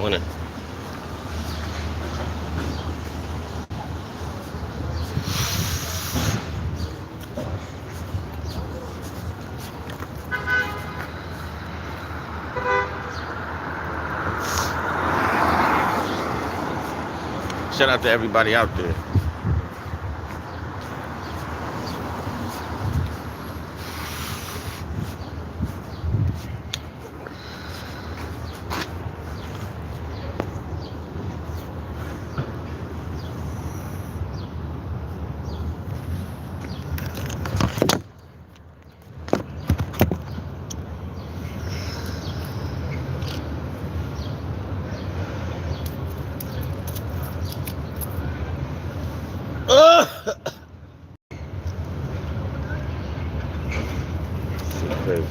Morning. Shout out to everybody out there. Crazy.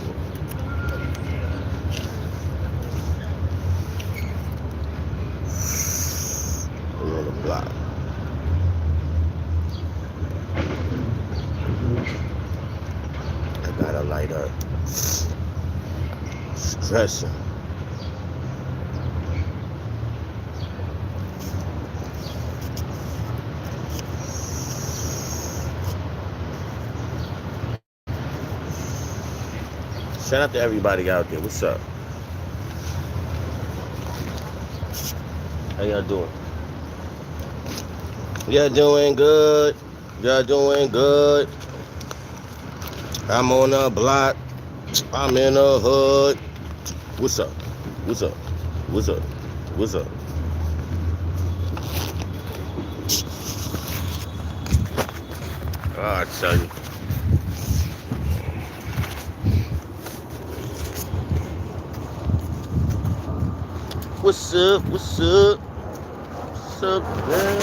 I'm on the block. I gotta light up. Stressing. Shout out to everybody out there. What's up? How y'all doing? Y'all doing good. Y'all doing good. I'm on the block. I'm in the hood. What's up? What's up? What's up? What's up? Oh, I tell you. What's up? What's up? What's up, man?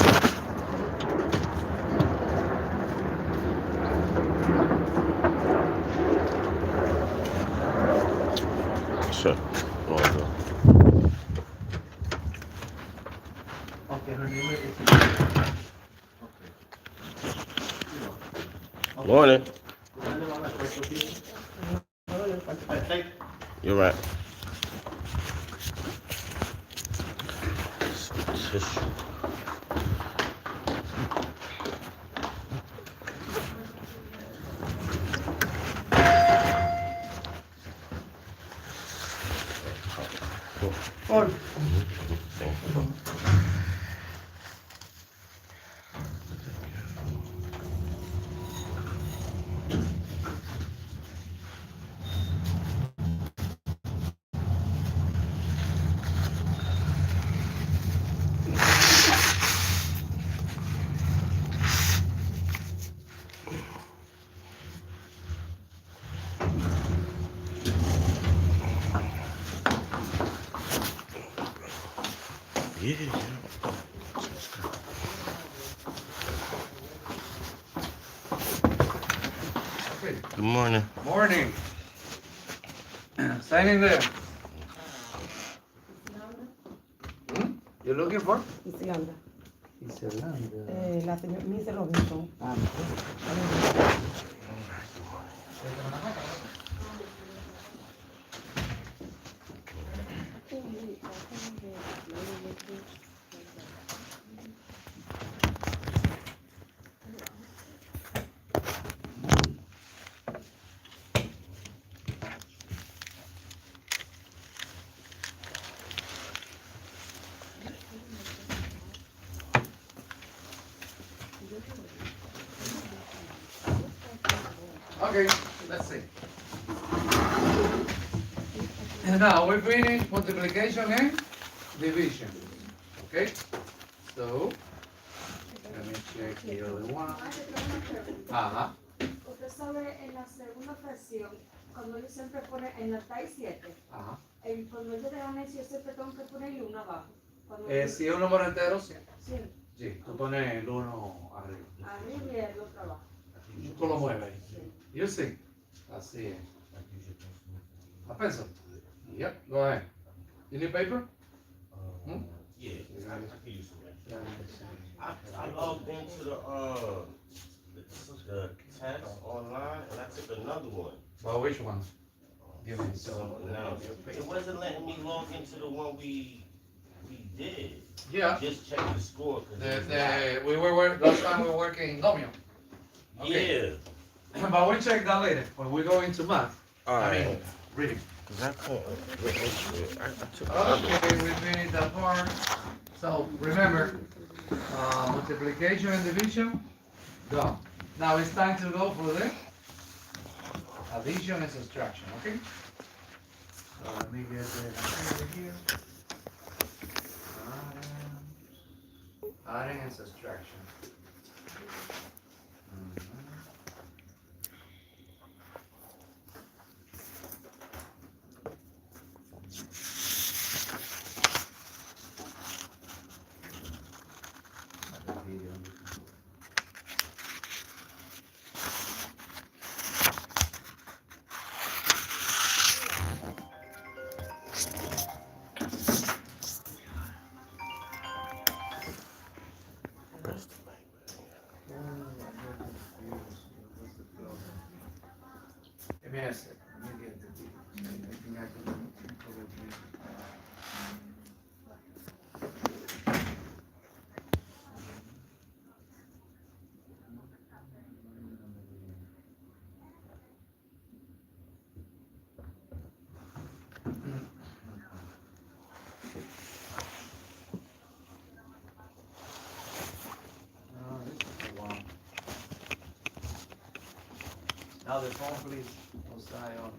Sure. Okay, her name is. Okay. Morning. You're right. Tissue. All. Yeah. Okay. Good morning. Morning. Sign in there. You looking for? Islanda. Islanda. La señora Miss Robinson. Okay, let's see. And now we finish multiplication and division. Okay? So, let me check the other one. Ajá. Usted sabe, en la segunda fracción, cuando él siempre pone en la TAI 7, Ajá. cuando él te deja yo siempre tengo que poner el 1 abajo. Si es un número entero, sí. Sí. Tú pones el 1 arriba. Arriba y el otro abajo. Tú lo mueves ahí. You see? Así es. ¿A peso? Yep, go ahead. You need paper? Yeah, I can use some. I logged into the test online and I took another one. Well, which one? Give me So now it wasn't letting me log into the one we did. Yeah. Just check the score. Last time we were working in Domino. Okay. Yeah. But we'll check that later when we go into math. Alright. Reading. Cause I can't. I took Okay, we finished that part. So remember, multiplication and division, done. Now it's time to go for the addition and subtraction, okay? So let me get the computer here. Adding and subtraction. Give me a second. Let me get the video. I think I can probably. Oh, this is a lot. Now the phone, please. Outside on.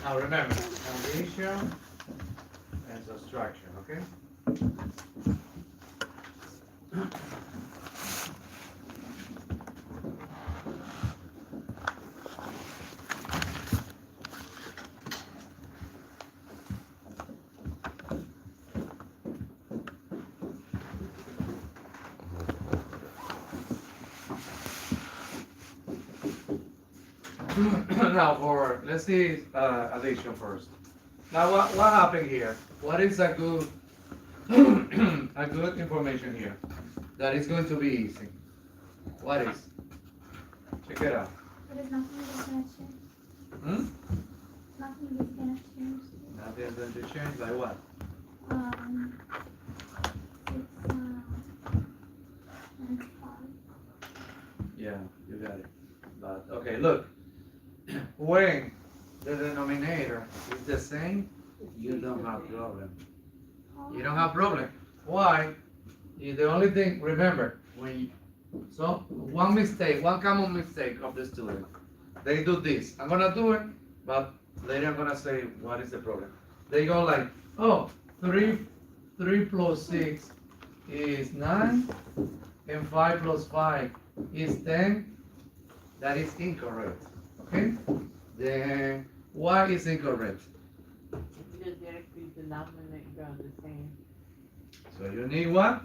Now remember, addition and subtraction, okay? Now let's see addition first. Now what happened here? What is a good a good information here? That is going to be easy. What is? Check it out. But is nothing is gonna change? Hmm? Nothing is gonna change. Nothing is going to change by what? It's and 5. Yeah, you got it. But okay, look. When the denominator is the same, you don't have problem. You don't have problem. Why? The only thing, remember, so one common mistake of the student, they do this. I'm gonna do it, but later I'm gonna say what is the problem. They go like, oh, 3 plus 6 is 9, and 5 plus 5 is 10. That is incorrect. Okay? Then why is incorrect? Because the denominator are the same. So you need what?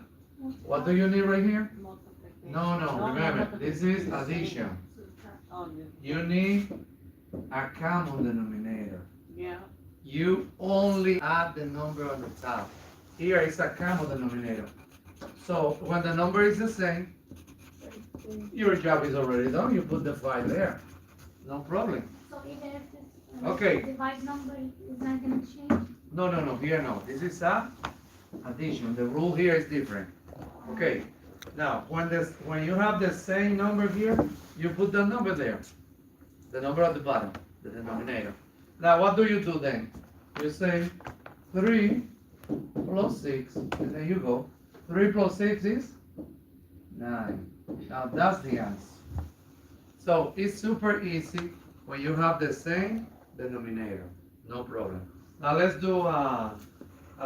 What do you need right here? Multiplication. No, remember, this is addition. Oh, You need a common denominator. yeah. You only add the number on the top. Here is a common denominator. So when the number is the same, your job is already done. You put the 5 there. No problem. So even if this Okay. divide number is not gonna change? No. Here, no. This is a addition. The rule here is different. Okay. Now, when you have the same number here, you put the number there. The number at the bottom, the denominator. Now, what do you do then? You say 3 plus 6, and then you go. 3 plus 6 is 9. Now, that's the answer. So, it's super easy when you have the same denominator. No problem. Now, let's do a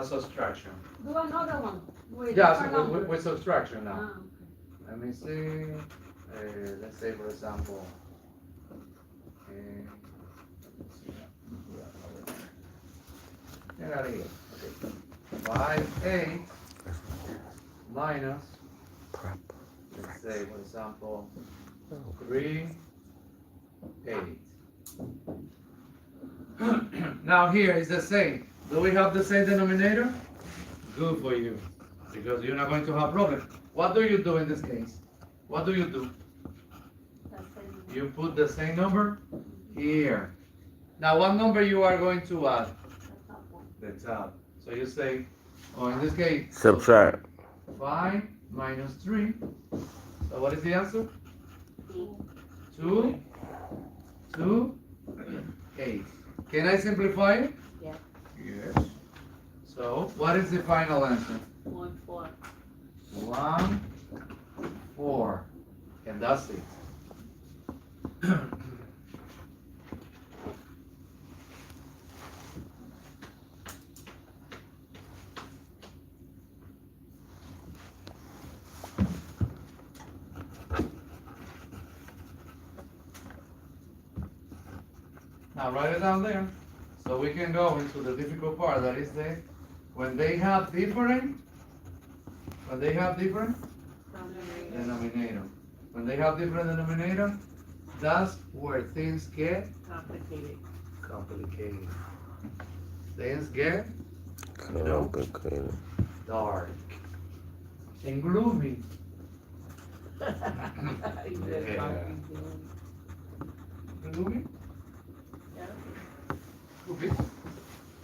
subtraction. Do another one. With Yeah, different so numbers. with subtraction now. Ah, Let me see. Let's say, for example, get out of here. Okay. 5, 8 minus, let's say, for example, 3, 8. Now here is the same. Do we have the same denominator? Good for you, because you're not going to have problem. What do you do in this case? What do you do? You put the same number here. Now, what number you are going to add? The top. So you say, in this case, Subtract. 5 minus 3. So what is the answer? 2, 8. Can I simplify it? Yeah. Yes. So, what is the final answer? 1, 4. 1, 4. And that's it. Now write it down there, so we can go into the difficult part. That is when they have different denominator. When they have different denominator, that's where things get complicated. Things get Complicated. dark and gloomy. Gloomy? Gloomy?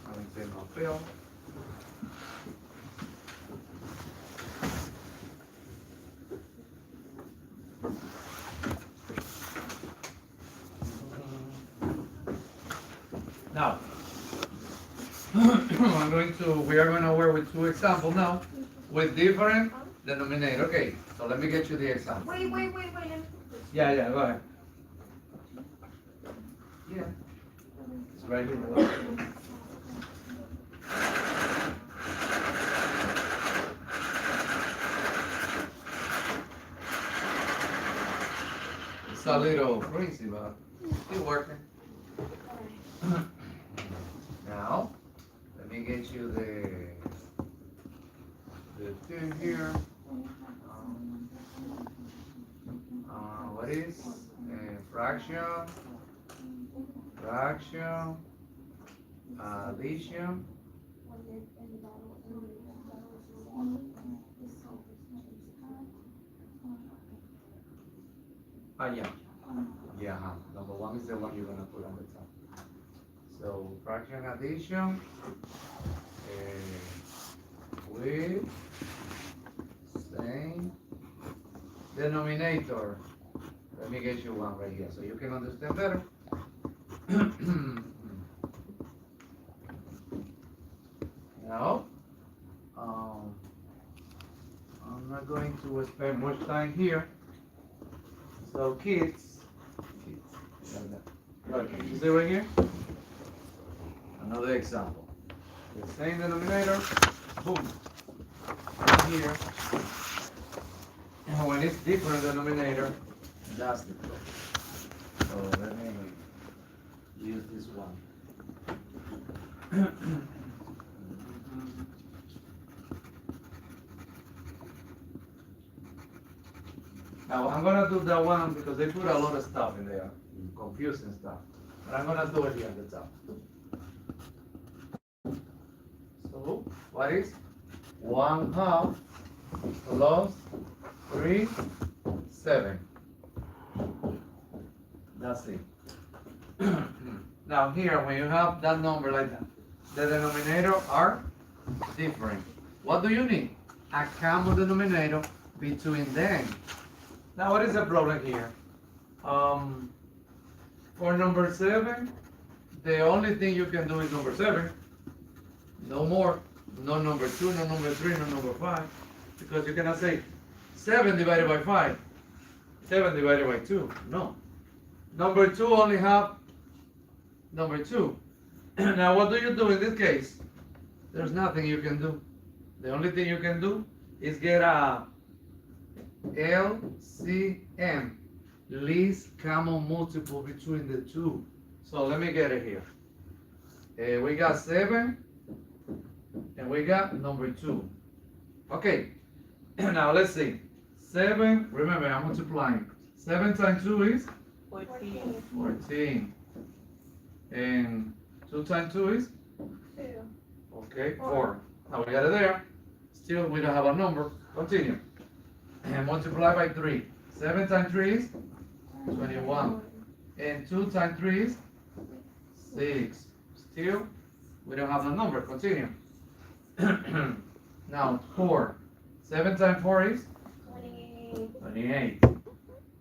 I don't say no fail. Now, we are going to work with 2 examples now with different denominator. Okay, so let me get you the example. Wait. Yeah, go ahead. Yeah, it's right here. It's a little crazy, but it's working. Now, let me get you the thing here. What is fraction, addition, yeah, number 1 is the one you're gonna put on the top. So fraction addition with same denominator. Let me get you one right here so you can understand better. Now, I'm not going to spend much time here. So kids, okay, you see right here? Another example. The same denominator, boom, right here. And when it's different denominator, that's the problem. So let me use this one. Now I'm gonna do that one because they put a lot of stuff in there, confusing stuff. But I'm gonna do it here at the top. So what is 1/2 plus 3, 7. That's it. Now here, when you have that number like that, the denominator are different. What do you need? A common denominator between them. Now what is the problem here? For number 7, the only thing you can do is number 7. No more. No number 2, no number 3, no number 5. Because you cannot say 7 divided by 5. 7 divided by 2. No. Number 2 only have number 2. Now what do you do in this case? There's nothing you can do. The only thing you can do is get a LCM, least common multiple between the two. So let me get it here. We got 7 and we got number 2. Okay, now let's see. 7, remember I'm multiplying. 7 times 2 is 14. 14. And 2 times 2 is? 2. Okay, 4. Now we got it there. Still, we don't have a number. Continue. And multiply by 3. 7 times 3 is 21. And 2 times 3 is 6. Still, we don't have the number. Continue. Now, 4. 7 times 4 is 28.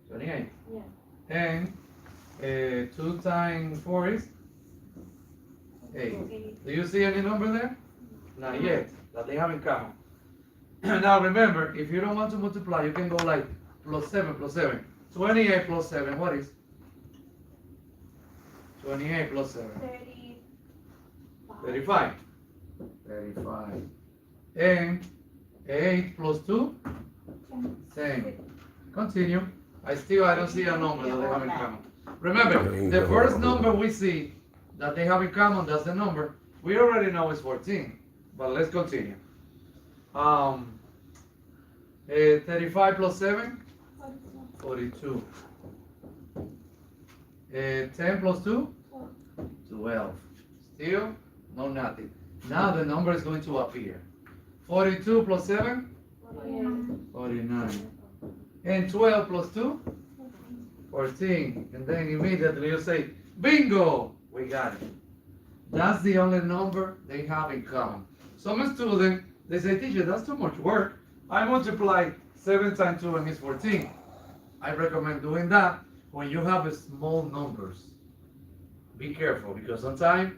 28. Yeah. And 2 times 4 is 8. Do you see any number there? Not yet, that they have in common. Now remember, if you don't want to multiply, you can go like plus 7 plus 7. 28 plus 7, what is? 28 plus 7. 35. 35. And 8 plus 2? 10. Continue. I don't see a number that they have in common. Remember, the first number we see that they have in common, that's the number. We already know it's 14, but let's continue. 35 plus 7? 42. 10 plus 2? 12. Still, no nothing. Now the number is going to appear. 42 plus 7? 49. And 12 plus 2? 14. And then immediately you say, bingo! We got it. That's the only number they have in common. Some students, they say, teacher, that's too much work. I multiply 7 times 2 and it's 14. I recommend doing that when you have small numbers. Be careful, because sometimes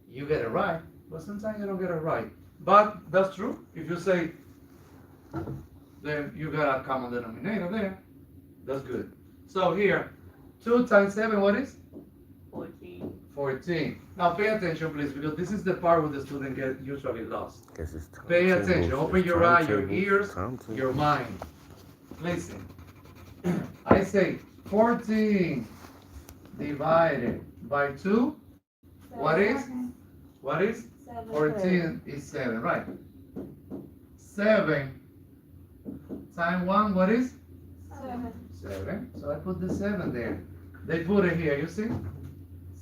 you get it right, but sometimes you don't get it right. But that's true. If you say, then you got a common denominator there. That's good. So here, 2 times 7, what is? 14. 14. Now pay attention, please, because this is the part where the student get usually lost. Pay attention. Open your eye, your ears, your mind. Listen. I say 14 divided by 2. What is? What is? 14 is 7, right? 7 times 1, what is? 7. So I put the 7 there. They put it here, you see?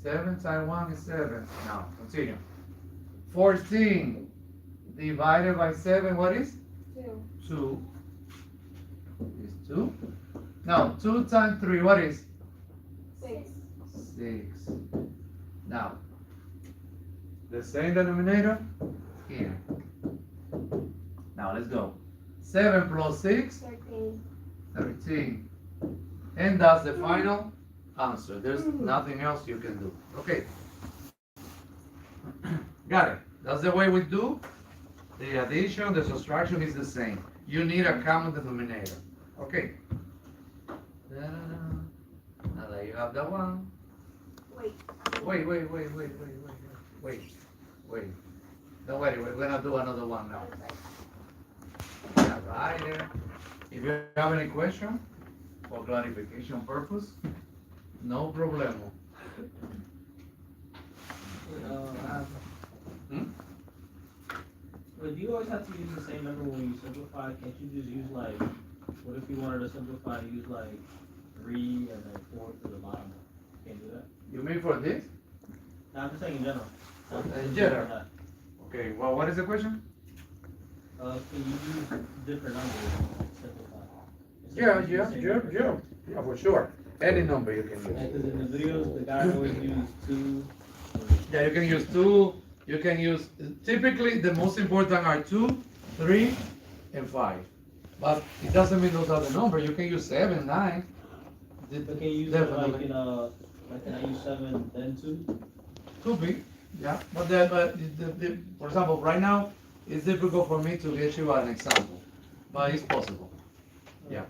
7 times 1 is 7. Now, continue. 14 divided by 7, what is? 2. Is 2. Now, 2 times 3, what is? 6. Now, the same denominator here. Now, let's go. 7 plus 6? 13. And that's the final answer. There's nothing else you can do. Okay. Got it. That's the way we do. The addition, the subtraction is the same. You need a common denominator. Okay. Now that you have that one. Wait. Don't worry, we're gonna do another one now. Yeah, right there. If you have any question for clarification purpose, no problem. But do you always have to use the same number when you simplify? Can't you just use like, what if you wanted to simplify, use like 3 and then 4 to the bottom? Can't do that? You mean for this? No, I'm just saying in general. In general. Okay, well, what is the question? Can you use different numbers? Simplify. Yeah, for sure. Any number you can use. Because in the videos, the guy always used 2. Yeah, you can use 2. You can use, typically the most important are 2, 3, and 5. But it doesn't mean those are the numbers. You can use 7, 9. But can you use it like in like can I use 7 then 2? Could be, yeah. But for example, right now it's difficult for me to get you an example, but it's possible. Yeah.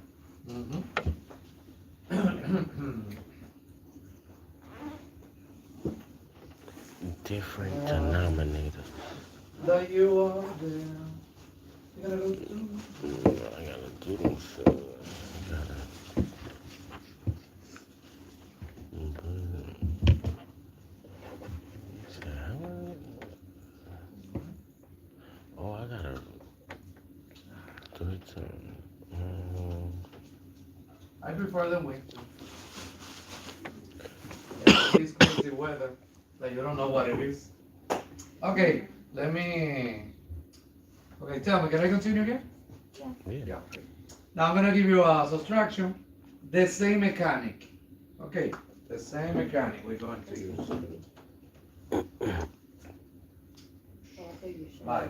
Different denominators. That you are there. You gotta go to. I gotta do them, so I gotta. Oh, I gotta do it. I prefer the winter. This crazy weather that you don't know what it is. Okay, let me. Okay, tell me, can I continue again? Yeah. Okay. Now I'm gonna give you a subtraction. The same mechanic. Okay, the same mechanic we're going to use. Right.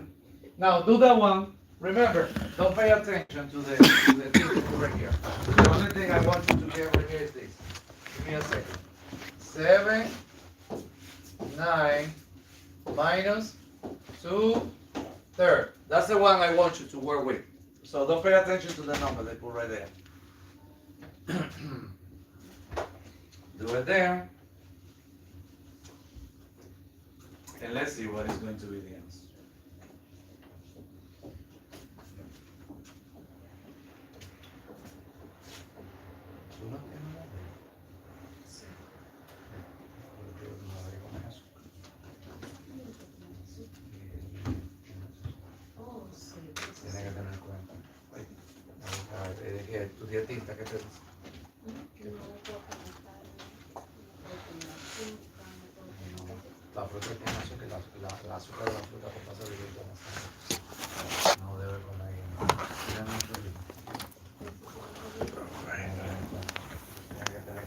Now do that one. Remember, don't pay attention to the thing over here. The only thing I want you to get over here is this. Give me a second. 7, 9 minus 2/3. That's the one I want you to work with. So don't pay attention to the number they put right there. Do it there. And let's see what is going to be the answer. Tienes que tener en cuenta. Tu dietista, ¿qué te dice? La fruta tiene azúcar, la azúcar de la fruta por pasar directo a la sangre. No debe comer tiene mucho líquido. Tiene que tener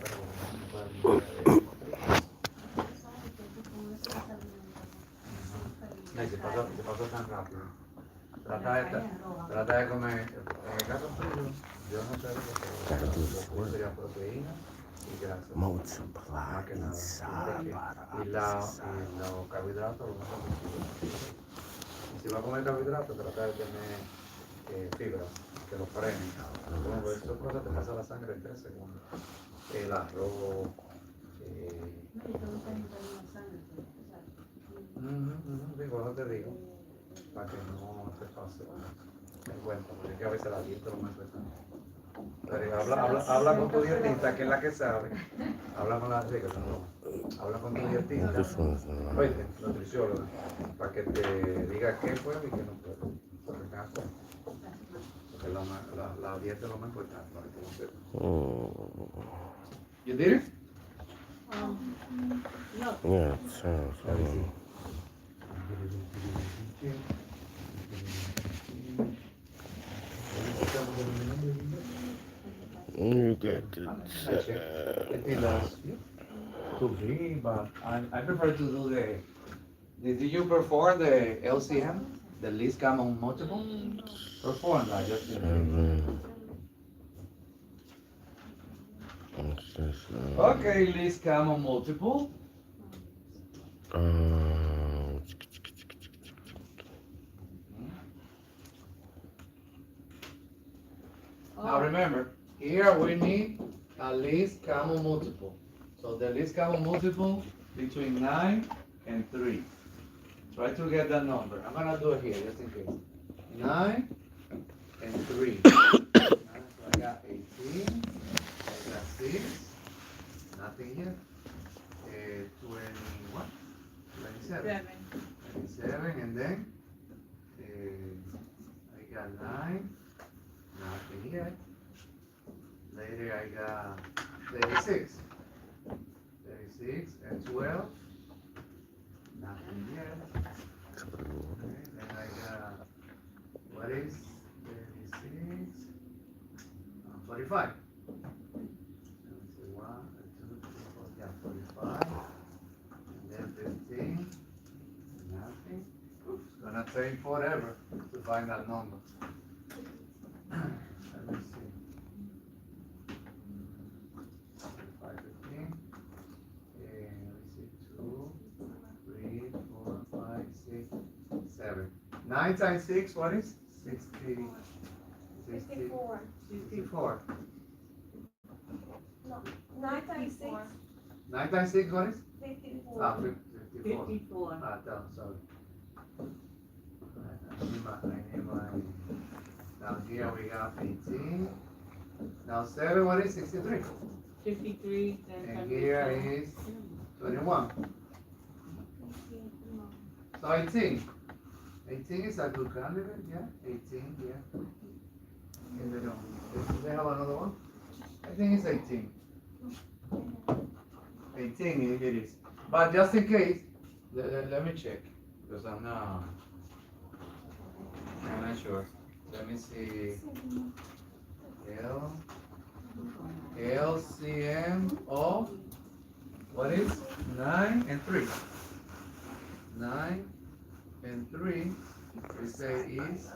cuidado con se pasó tan rápido. Trata de comer, en el caso tuyo, yo no sé lo que sería proteína y grasa. Más que nada. Y los carbohidratos, si va a comer carbohidratos, trata de tener fibra, que lo frenen. Como esas cosas te pasa la sangre en 3 segundos. El arroz. Digo, no te digo, para que no te pase en cuenta, porque es que a veces la dieta lo más importante. Pero habla con tu dietista, que es la que sabe. Habla con la habla con tu dietista, oíste, nutricióloga, para que te diga qué puede y qué no puede. Porque la dieta es lo más importante, para que tú no sepas. You did it? No. Yeah, sounds You got to could be, but I prefer to do did you perform the LCM, the least common multiple? Perform that, just okay, least common multiple. Now remember, here we need a least common multiple. So the least common multiple between 9 and 3. Try to get that number. I'm gonna do it here just in case. 9 and 3. So I got 18. I got 6. Nothing here. 21. 27. 27, and then I got 9. Nothing yet. Later I got 36. 36 and 12. Nothing yet. Okay, then I got what is 36? 45. Let me see, 1, 2, 3, 4, yeah, 45. And then 15, nothing. It's gonna take forever to find that number. Let me see. 45, 15. And let me see, 2, 3, 4, 5, 6, 7. 9 times 6, what is? 60. 54. 64. No, 9 times 6, 9 times 6, what is? 54. Ah, 54. 54. Ah, sorry. I need my, now here we got 18. Now 7, what is 63? 53. And here is 21. So 18. 18 is a good candidate, yeah? 18, yeah. And they don't. Do they have another one? I think it's 18. 18 it is. But just in case, let me check. Because I'm not sure. Let me see. LCM of what is 9 and 3? 9 and 3 we say is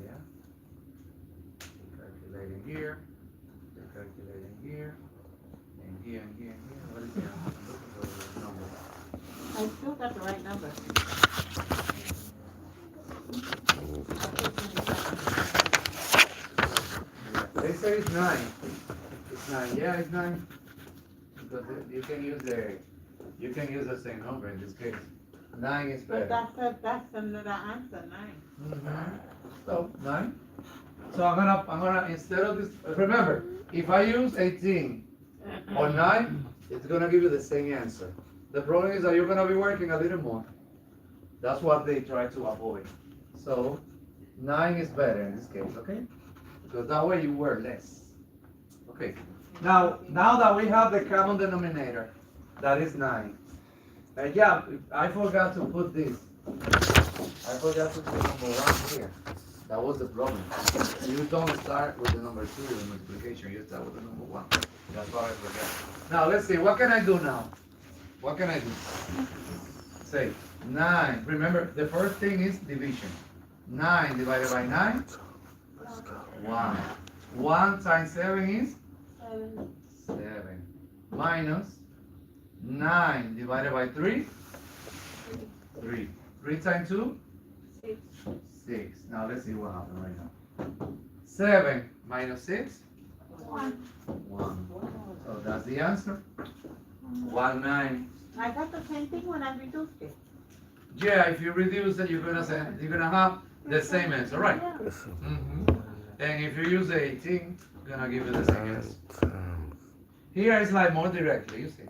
yeah. Calculating here, calculating here, and here and here and here. What is here? I'm looking for the number. I still got the right number. They say it's 9. It's 9. Yeah, it's 9. Because you can use the same number in this case. 9 is But better. that's another answer, 9. So 9. So I'm gonna instead of this, remember, if I use 18 or 9, it's gonna give you the same answer. The problem is that you're gonna be working a little more. That's what they try to avoid. So 9 is better in this case, okay? Because that way you work less. Okay. Now that we have the common denominator, that is 9. Yeah, I forgot to put this. I forgot to put number 1 here. That was the problem. You don't start with the number 2 in multiplication. You start with the number 1. That's what I forgot. Now let's see. What can I do now? What can I do? Say 9. Remember, the first thing is division. 9 divided by 9. 1. 1 times 7 is 7. Minus 9 divided by 3. 3. 3 times 2. 6. Now let's see what happened right now. 7 minus 6. 1. So that's the answer. 1, 9. I got the same thing when I reduced it. Yeah, if you reduce it, you're gonna have the same answer, right? And if you use the 18, it's gonna give you the same answer. Here is like more directly, you see.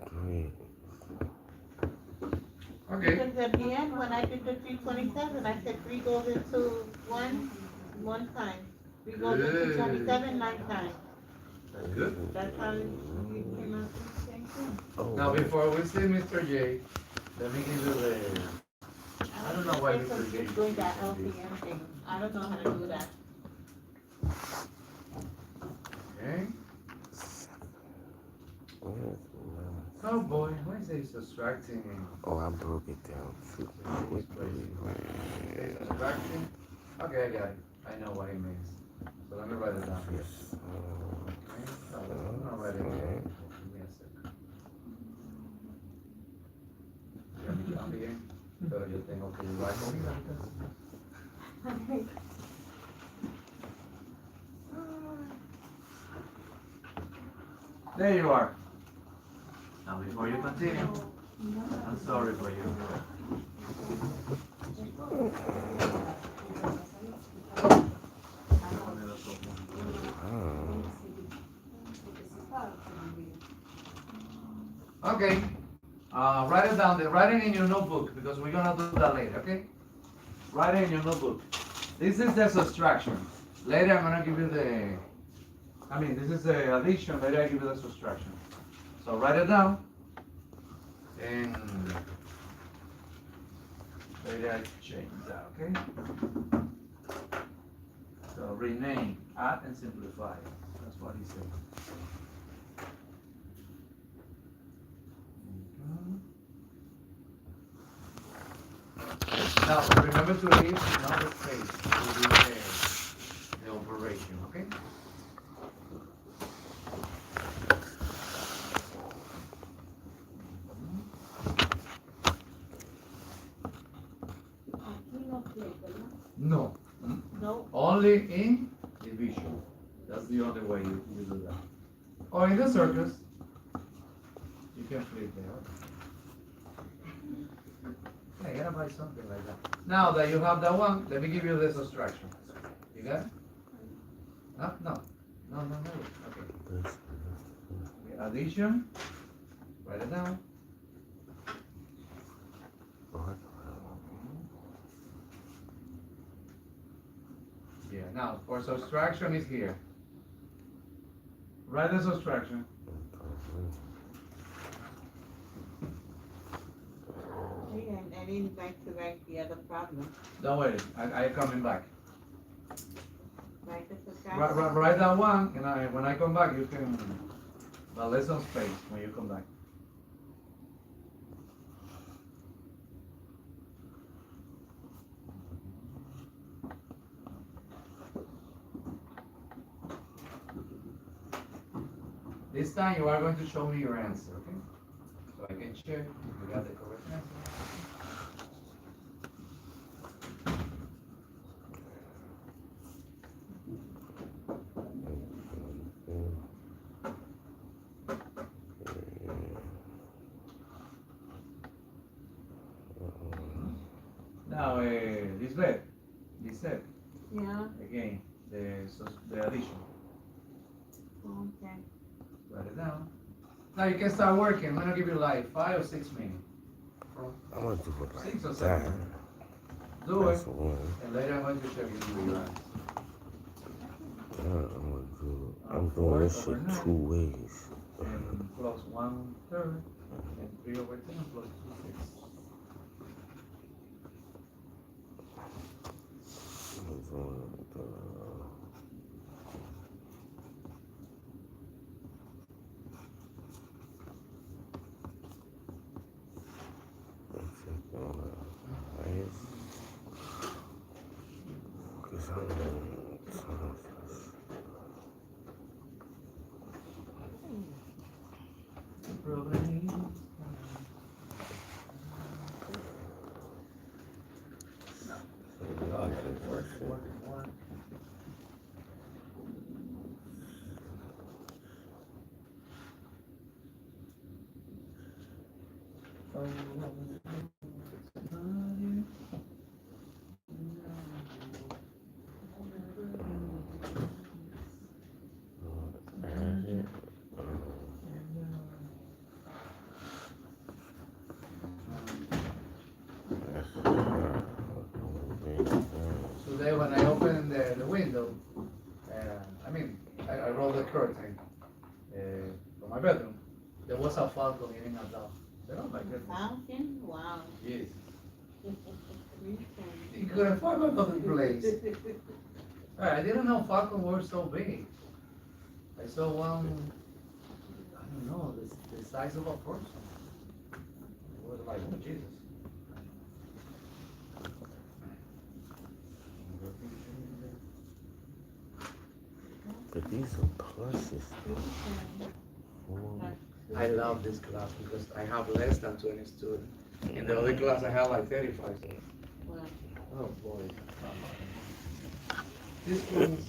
Okay. Because at the end, when I did the 327, I said 3 goes into 1 time. 3 goes into 27 9 times. That's good. That's how it came out with the same thing. Now before we see Mr. J, let me give you the. I don't know why Mr. J. It's doing that LCM thing. I don't know how to do that. Okay. Oh boy, why is it subtracting? Oh, I broke it down. Okay, subtracting. Okay, I got it. I know what it means. So let me write it down here. Okay, so I'm gonna write it here. Give me a second. Let me copy it. So you think, okay, you like it? There you are. Now before you continue, I'm sorry for you. Okay, write it down there. Write it in your notebook because we're gonna do that later, okay? Write it in your notebook. This is the subtraction. Later I'm gonna give you this is the addition. Later I give you the subtraction. So write it down. And Later I change that, okay? So rename, add and simplify. That's what he said. Now remember to leave another space to do the operation, okay? Aquí no click, ¿verdad? No, No. only in division. That's the only way you do that. Or in the circus, you can flip there. Yeah, you gotta buy something like that. Now that you have that one, let me give you the subtraction. You got it? No, no. No. Okay. Okay, addition. Write it down. Yeah, now for subtraction is here. Write the subtraction. Hey, and I didn't back to write the other problem. Don't worry, I coming back. Write the subtraction. Write that one, and when I come back, you can leave some space when you come back. This time you are going to show me your answer, okay? So I can check if you got the correct answer. Now, this set, Yeah. again, the addition. Okay. Write it down. Now you can start working. I'm gonna give you like 5 or 6 minutes. I'm gonna do it 6 or like 7 that. minutes. Do it, That's one. and later I'm going to show you the right. I'm doing this shit 2 ways. And plus 1/3, and 3/10 plus 2/6. Today when I opened the window, I rolled the curtain from my bedroom. There was a falcon eating a dog. I said, oh my goodness. Falcon? Wow. Yes. He could have fallen from the place. I didn't know falcons were so big. I saw one, I don't know, the size of a person. It was like, oh Jesus. But these are pluses. I love this class because I have less than 20 students. In the other class I have like 35 students. Wow. Oh boy. This one's...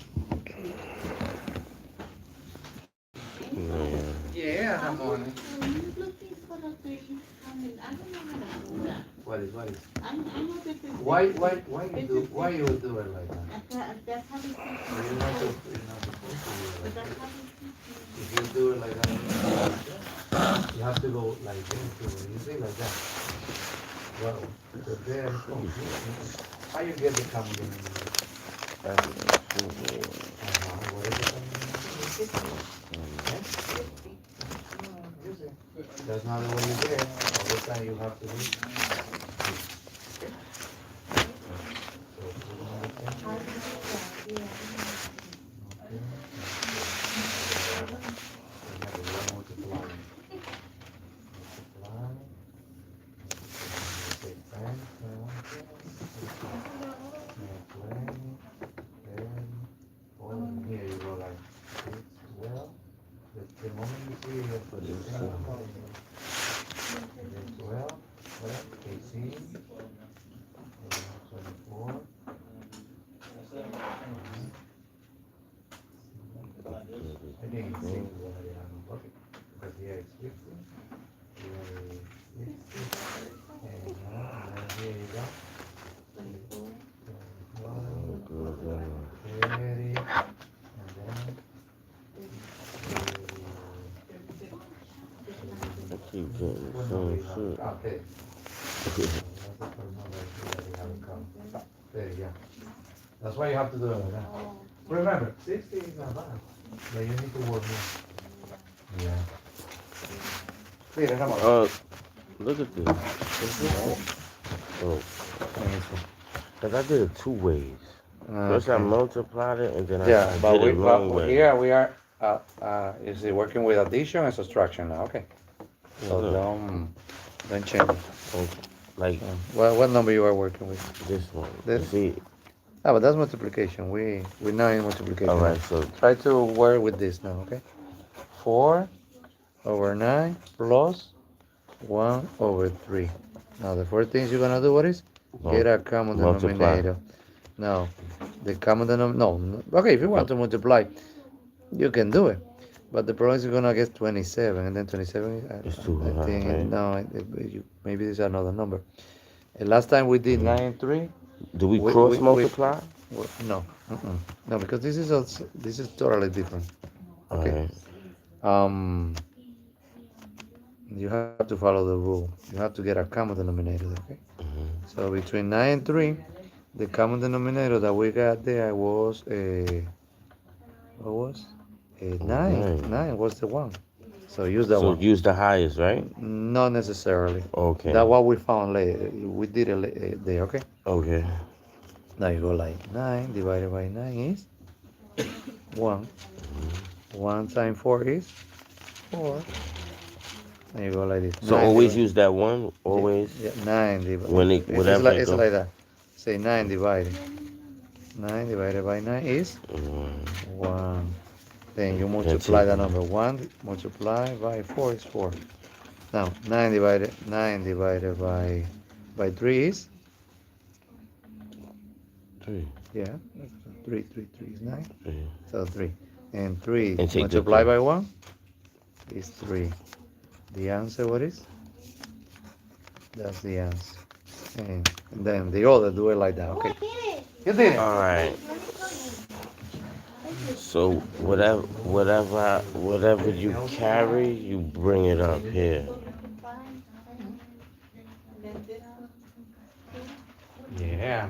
Yeah, I'm on it. Are you looking for the thing? I mean, I don't know how to do that. What is? I'm a bit. Why you do it like that? That's how they teach You're me. not supposed to do it But like that's that. how they teach me. If you do it like that, you have to go like this. You say like that. Well, because there, how you get the camera in there? What is it? That's not the way you get it. All the time you have to do. moment you see it, put it down. 12, 18, 24. I think it's 6 already on the bucket. Because here it's 50. Here it's 60. And here you go. 30. And then. I keep getting the same shit. Okay. There, yeah. That's why you have to do it like that. Remember, 60 is not bad. But you need to work more. Yeah. Sí, dejamos. Look at this. What's this? Oh, because I did it 2 ways. First I multiplied it and then Yeah, I but did it long way. here we are, you see, working with addition and subtraction now, okay? So Yeah, don't change it. like What number you are working with? this one. This? See, But that's multiplication. We're not in multiplication. all right, so Try to work with this now, okay? 4/9 plus 1/3. Now the first things you're gonna do, what is? Get a common Multiply. denominator. Now, the common denominator, no, okay, if you want to multiply, you can do it. But the problem is you're gonna get 27, and then 27, It's too I high, think, right? no, maybe this is another number. Last time we did 9 and 3. do we cross multiply? No, no, because this is totally different. Okay. Alright. You have to follow the rule. You have to get a common denominator. Okay. So between 9 and 3, the common denominator that we got there was what was? 9. 9 was the one. So use that one. So use the highest, right? Not necessarily. Okay. That's what we found later. We did it there. Okay. Okay. Now you go like 9 divided by 9 is 1. 1 times 4 is 4. And you go like this. So always use that one? Always? Yeah, 9 divided. When it, whatever It's like that. Say 9 divided. 9 divided by 9 is 1. Then you multiply the number. 1 multiplied by 4 is 4. Now 9 divided by 3 is 3. yeah. 3 is 9. 3. So 3. And 3 And take the multiplied 3. by 1 is 3. The answer what is? That's the answer. And then the other do it like that. Okay. You did it. All right. So whatever you carry, you bring it up here. Yeah.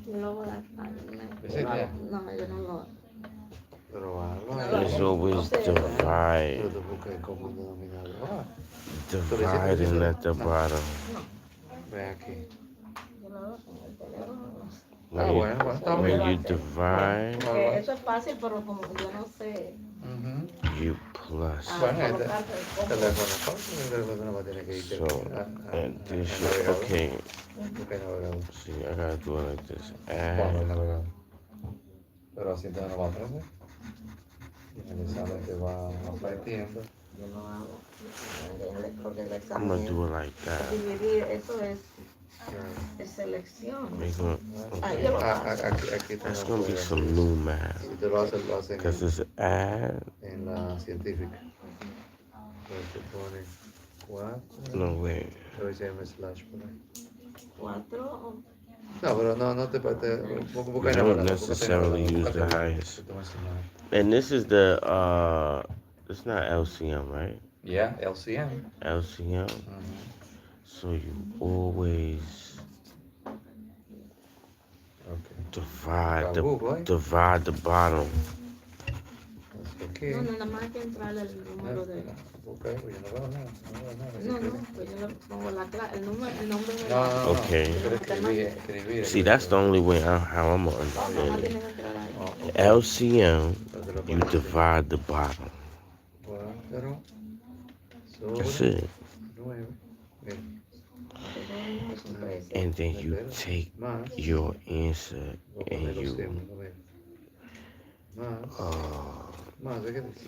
Luego Is it there? no, yo no lo. It's always divide. Dividing at the bottom. Ve aquí. Yo lo hago con el teléfono. Bueno, está When bien. you divide, Que eso es fácil, pero como yo no sé. you plus. Bueno, el colocarte el combo. teléfono fácil, el teléfono va a tener que irte So, and this shit, okay. See, I gotta do it like this. Add. Pero así entonces no va a aprender. Y el examen te va partiendo. Yo no hago. Porque el I'm examen gonna do it like that. dividir, eso es selección. Make it, Ah, yo lo Aquí that's gonna be some new math. Si te lo hacen Because it's add. en la científica. Entonces te pone 4. No, wait. Luego se llama slash por ahí. 4. No, pero no te busca You don't necessarily use the highest. And this is the, it's not LCM, right? Yeah, LCM. LCM. So you always divide the bottom. No, nada más hay que entrar el número de. No, pues yo le pongo el nombre de la. Okay. See, that's the only way how I'm gonna understand it. LCM, you divide the bottom. That's it. And then you take your answer and you Más, ¿qué dice?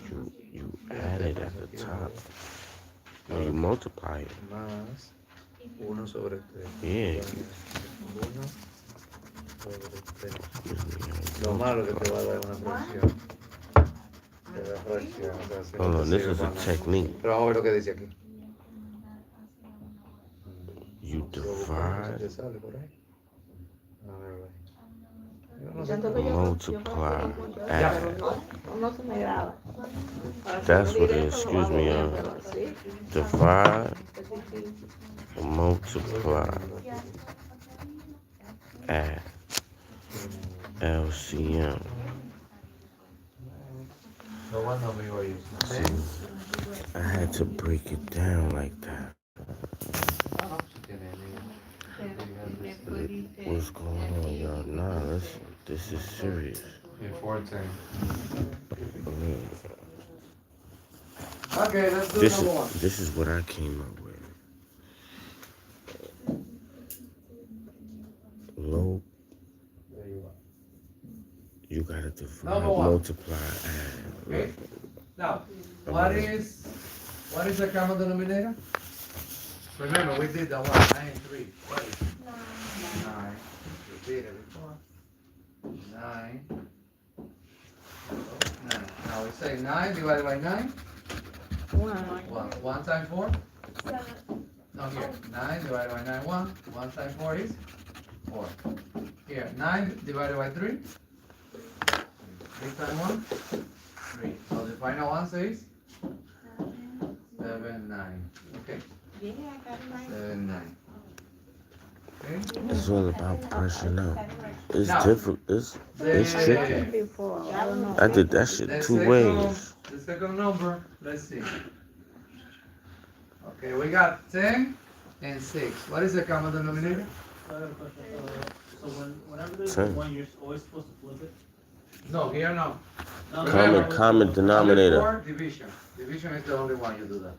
You add it at the top. And you multiply it. Más 1 sobre 3. Yeah. 1 sobre 3. Lo malo que te va a dar una fracción. Te da fracción. O sea, si Hold no on, te this sirve is a para nada. technique. Pero vamos a ver lo que dice aquí. You ¿Qué divide, te sale por ahí? A ver, güey. Yo no sé. Tanto que yo multiply, pero add. no se me graba. That's what it is. Excuse me, divide, multiply, add. LCM. So what number you are using? See, I had to break it down like that. What's going on, y'all? Nah, this is serious. In 410. Mm. Okay, let's do This number 1. is what I came up with. Low, There you are. you gotta divide, Number 1. multiply, add. Okay. Now, what is the common denominator? Remember, we did that one, 9 and 3. What is it? 9. We did it before. 9. 9. Now we say 9 divided by 9. 1. 1 times 4? 7. No, here. 9 divided by 9, 1. 1 times 4 is 4. Here, 9 divided by 3. 3 times 1? 3. So the final answer is 7, 9. Okay. Yeah, I got it right. 7, 9. Okay. It's all about pressure now. It's Now, difficult. It's tricky. Before, I don't know. I did that shit The 2 ways. The second number, let's see. Okay, we got 10 and 6. What is the common denominator? So I have a question. So whenever there's Same. one, you're always supposed to flip it? No, here no. No, Remember, Common denominator. Or division. Division is the only one you do that.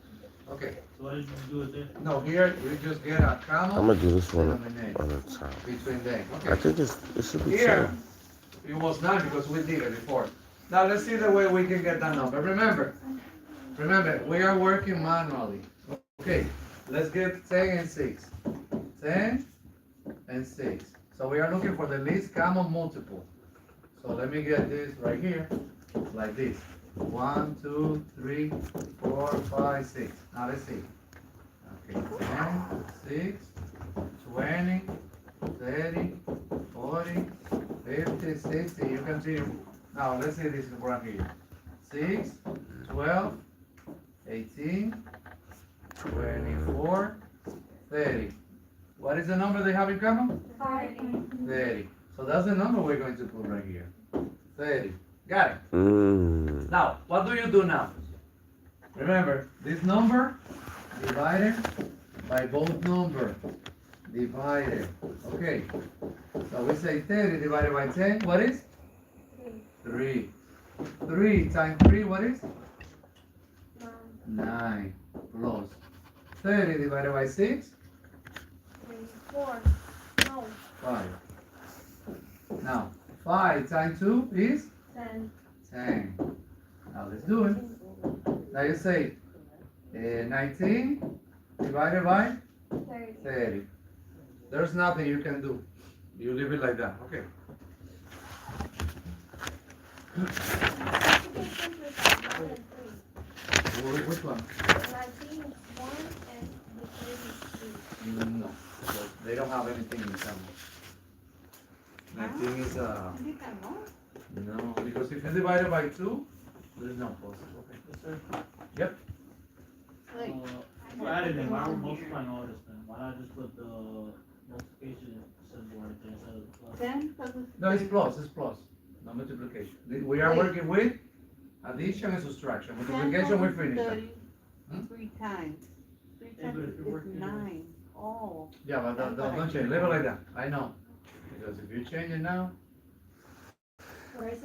Okay. So why did you do it there? No, here you just get a common I'm gonna do this one denominator on the top. between them. I Okay. think it should be Here, 10. it was 9 because we did it before. Now let's see the way we can get that number. Remember, we are working manually. Okay, let's get 10 and 6. 10 and 6. So we are looking for the least common multiple. So let me get this right here, like this. 1, 2, 3, 4, 5, 6. Now let's see. Okay, 10, 6, 20, 30, 40, 50, 60. You continue. Now let's see this right here. 6, 12, 18, 24, 30. What is the number they have in common? 30. So that's the number we're going to put right here. 30. Got it? Now, what do you do now? Remember, this number divided by both numbers. Divided. Okay. So we say 30 divided by 10. What is? 3. 3 times 3, what is? 9. Plus 30 divided by 6? 4. No. 5. Now, 5 times 2 is? 10. 10. Now let's do it. Now you say 19 divided by 30. 30. There's nothing you can do. You leave it like that. Okay. Which one? 19 is 1 and the 30 is 2. No. Because they don't have anything in common. 19 is no, because if you divide it by 2, there's no possible. Okay. Yes, sir. Yep. For editing, why are we multiplying all this then? Why not just put the multiplication symbol right there instead of the plus? 10 because it's No, it's plus. It's plus. No multiplication. We are working with addition and subtraction. Multiplication we finished. 3 times. 3 Yeah, but times if you're is working- 9. Oh. Yeah, but don't change. Leave it like that. I know. Because if you change it now,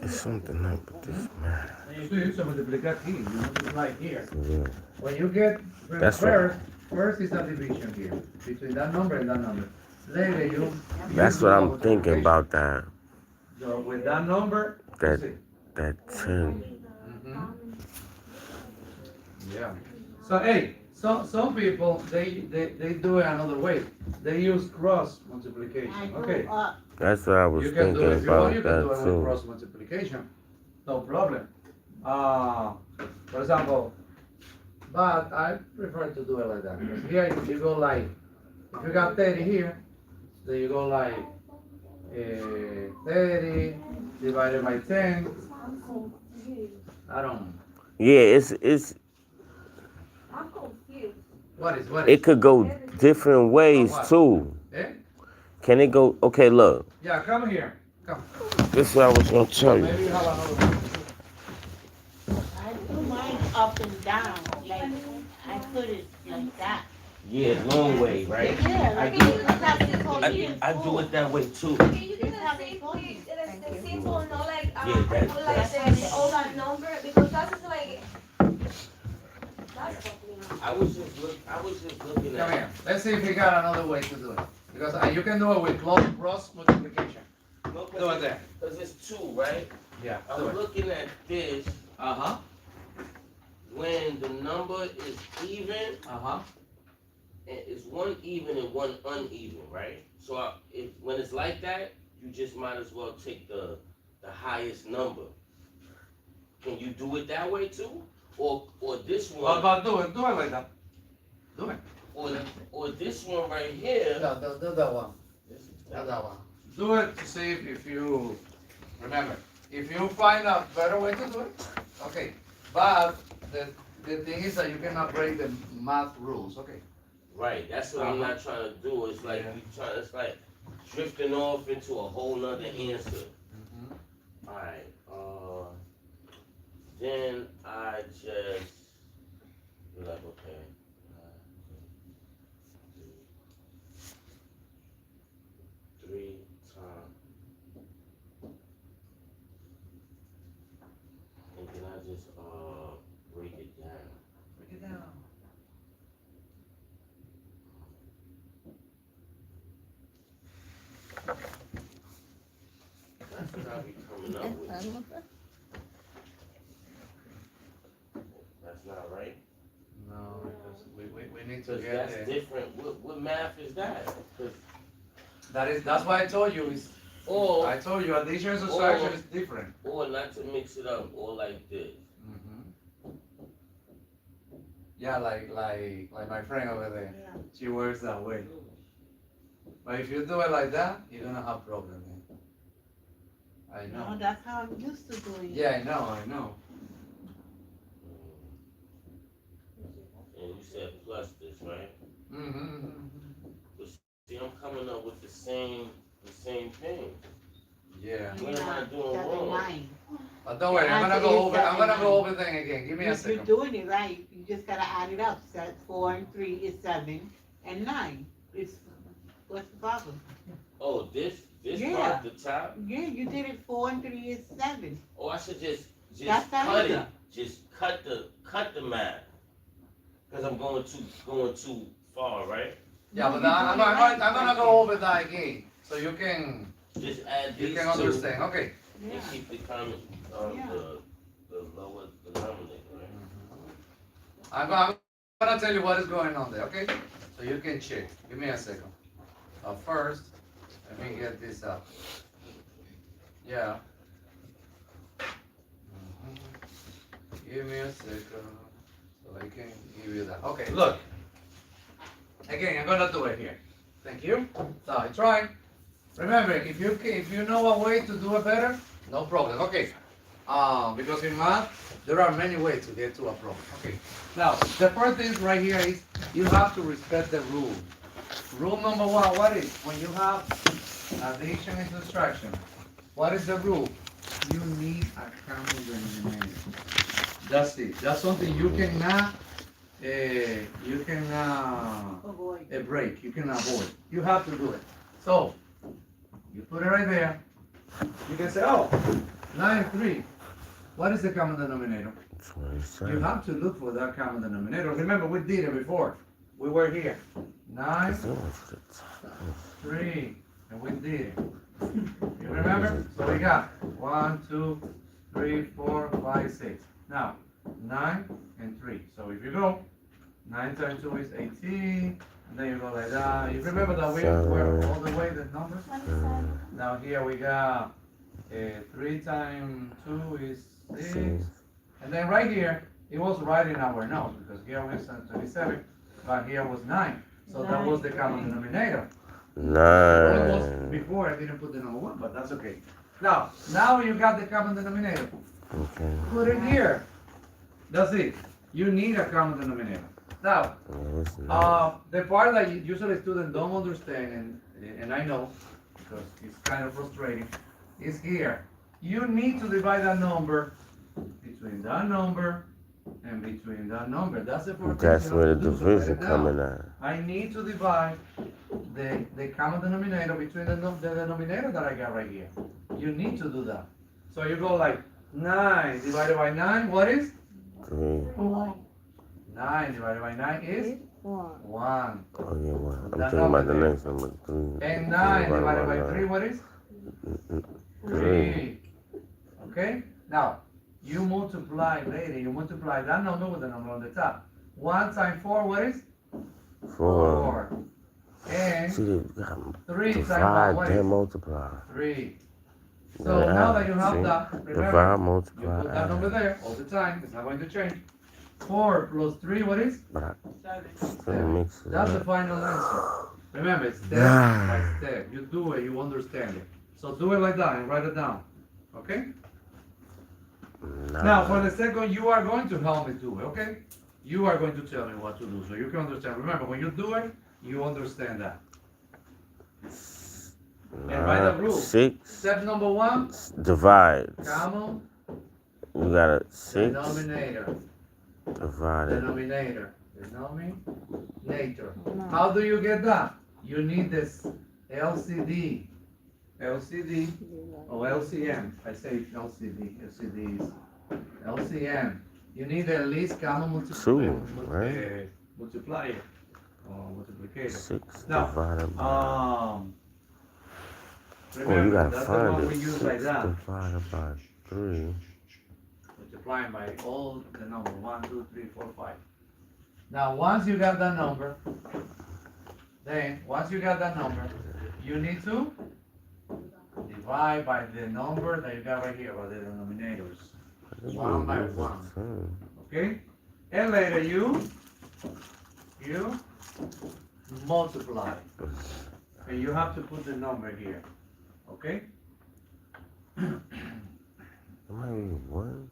There's something up with this man. tú use multiplicar aquí. You multiply here. Yeah. When you get That's first is a division here between that number and that number. Later you. That's use what the I'm thinking multiplication. about that. So with that number, you That see. that 10. Yeah. So hey, some people they do it another way. They use cross multiplication. I go Okay. up. That's what I was You can do thinking it if you want. about You can do that it with too. cross multiplication. No problem. For example, but I prefer to do it like that. Because here you go like, if you got 30 here, then you go like 30 divided by 10. I don't. Yeah, What is? it could go different ways what? too. Eh? Can it go? Okay, look. Yeah, come here. Come. This is what I was gonna tell you. Maybe you have another one. I do mine up and down, like, I put it like that. Yeah, long way, right? Yeah, like, I do it's not supposed to be I do it that way too. Can you do It's how the they simple, told you. the simple, no like, Yeah, that- put like the old number, because that's like, that's what I was just looking Come here. Let's see if we got another way to do it. Because you can do it with cross multiplication. Do it there. Because it's two, right? Yeah. I'm Do it. looking at this Uh-huh. when the number is even, Uh-huh. and it's one even and one uneven, right? So if when it's like that, you just might as well take the highest number. Can you do it that way too? Or this one, But do it like that. Do it. or this one right here. No, do that one. Do that one. Do it to see if you remember. If you find a better way to do it, okay. But the thing is that you cannot break the math rules, okay? Right, that's what I'm not trying to do. It's like it's like drifting off into a whole nother answer. Alright, then I just be like, okay. 3 times. And then I just break it down. Break it down. That's what I'll be coming up with. That's not right. No, because we need to Because get that's it. different. What math is that? 'Cause That's why I told you. or I told you addition and subtraction is different. or not to mix it up, or like this. Yeah, like my friend over there. Yeah. She works that way. But if you do it like that, you're gonna have problems. I know. No, that's how I'm used to doing it. Yeah, I know. And you said plus this, right? Mm-hmm. See, I'm coming up with the same thing. Yeah. What am I doing That's wrong? mine. But don't worry, I'm gonna go over thing again. Give me a You're second. doing it right, you just gotta add it up, so that's 4 and 3 is 7, and 9 is, what's the problem? Oh, this Yeah. part at the top. Yeah, you did it 4 and 3 is 7. Oh, I should just That's how cut you it. do. Just cut the math. Cause I'm going too far, right? Yeah, but No, you're I'm doing it right. gonna go over that again, so you can Just add these two understand. Okay. Yeah. and keep the comment Yeah. the lower denominator, right? I'm gonna tell you what is going on there. Okay, so you can check. Give me a second. First, let me get this up. Yeah. Give me a second, so I can give you that. Okay, look. Again, I'm gonna do it here. Thank you. So I try. Remember, if you know a way to do it better, no problem. Okay. Because in math, there are many ways to get to a problem. Okay. Now, the first thing right here is you have to respect the rule. Rule number one, what is? When you have addition and subtraction, what is the rule? You need a common denominator. That's it. That's something you cannot break. You can avoid. You have to do it. So you put it right there. You can say, oh, 9 and 3. What is the common denominator? You have to look for that common denominator. Remember, we did it before. We were here. 9, 3, and we did it. You remember? So we got 1, 2, 3, 4, 5, 6. Now, 9 and 3. So if you go, 9 times 2 is 18. And then you go like that. You remember that we were all the way the numbers? 27. Now here we got 3 times 2 is 6. And then right here, it was right in our notes because here was 27, but here was 9. So that was the common denominator. Nine. Before I didn't put the number 1, but that's okay. Now you got the common denominator. Okay. Put it here. That's it. You need a common denominator. Now, the part that usually students don't understand, and I know, because it's kind of frustrating, is here. You need to divide that number between that number and between that number. That's the first thing That's you where have the to do, so write division it down. coming out. I need to divide the common denominator between the denominator that I got right here. You need to do that. So you go like 9 divided by 9, what is? 3. 9 divided by 9 is 1. Oh, yeah, well, I'm That talking about the number next number. 3. And 9 divided by 3, what is? 3. Okay? Now, you multiply later, you multiply that number with the number on the top. 1 times 4, what is? 4. And See, you got 3 times 1, divide, what then is? multiply. 3. So now that you have See? that, Divide, remember, you multiply. put that number there all the time, it's not going to change. 4 plus 3, what is? But I still 7. mix it That's the up. final answer. Remember, it's step Nah. by step. You do it, you understand it. So do it like that and write it down. Okay? Now, for the second, you are going to help me do it, okay? You are going to tell me what to do so you can understand. Remember, when you do it, you understand that. And write the rule. 6. Step number 1, Divide. common You got a 6. denominator. Divided. Denominator. How do you get that? You need this LCD. LCD or LCM. I say LCD. LCD is LCM. You need the least common multiplier. right? Multiplier or multiplicator. 6 Now, divided by. You remember, gotta that's the find one it. we use 6 like that. divided by 3. Multiplying by all the number 1, 2, 3, 4, 5. Now, once you got that number, you need to divide by the number that you got right here, by the denominators. 1 by 1. Okay? And later you multiply. And you have to put the number here. Okay? It might be 1.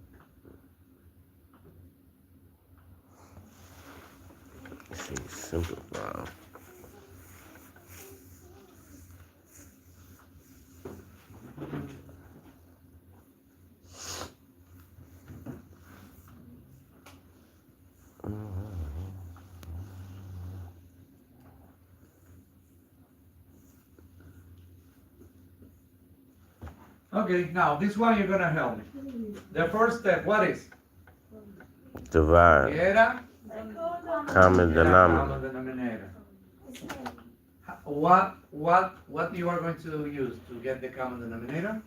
Let's see, simplify. Okay, now this one you're gonna help me. The first step, what is? Divide. Era Common denominator. common denominator. What you are going to use to get the common denominator?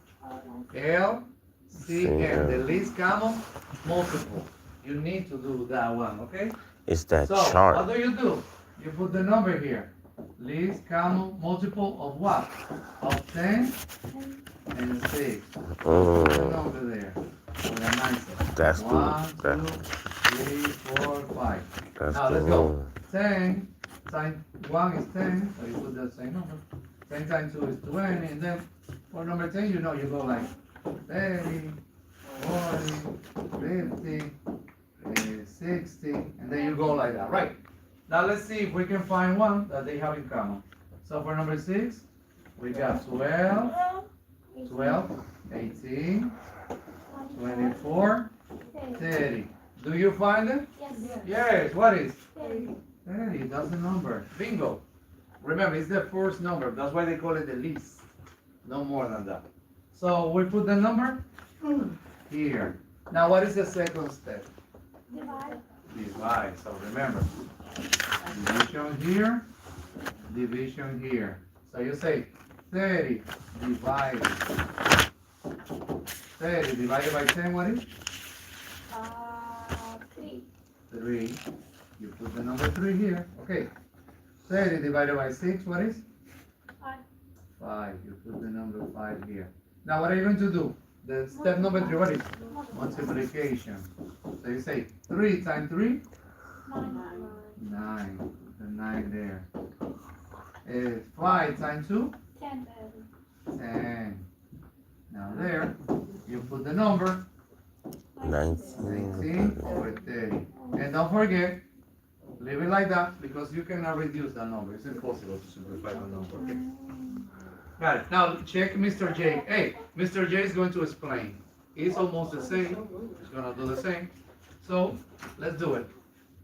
LCM, the least common multiple. You need to do that one, okay? It's that So, chart. what do? You put the number here. Least common multiple of what? Of 10 and 6. Put the number there. With an answer. That's the 1, 2, that, 3, 4, 5. that's Now the let's go. one. 10 times 1 is 10, so you put the same number. 10 times 2 is 20, and then for number 10, you go like 30, 40, 50, 60, and then you go like that, right? Now let's see if we can find one that they have in common. So for number 6, we got 12, 18, 24, 30. Do you find it? Yes. Yes, what is? 30. 30, that's the number. Bingo. Remember, it's the first number. That's why they call it the least. No more than that. So we put the number here. Now what is the second step? Divide. Divide. So remember, division here, division here. So you say 30 divided. 30 divided by 10, what is? 3. 3. You put the number 3 here. Okay. 30 divided by 6, what is? 5. 5. You put the number 5 here. Now what are you going to do? The step number 3, what is? Multiplication. So you say 3 times 3? 9. 9. The 9 there. 5 times 2? 10. 10. Now there, you put the number 19 over 30. And don't forget, leave it like that because you cannot reduce that number. It's impossible to simplify the number. Okay? Got it. Now check Mr. J. Hey, Mr. J is going to explain. It's almost the same. He's going to do the same. So let's do it.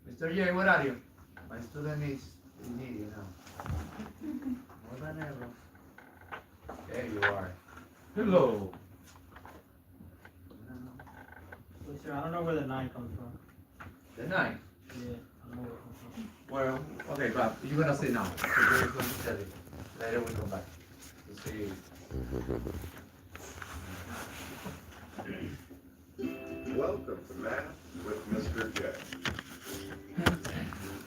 Mr. J, what are you? My student needs you now. More than ever. There you are. Hello. Wait, sir, I don't know where the 9 comes from. The 9. Yeah, I don't know where it comes from. Well, okay, but you're gonna say now. So Jerry's going to tell you. Later we come back to see. Welcome to Math with Mr. J.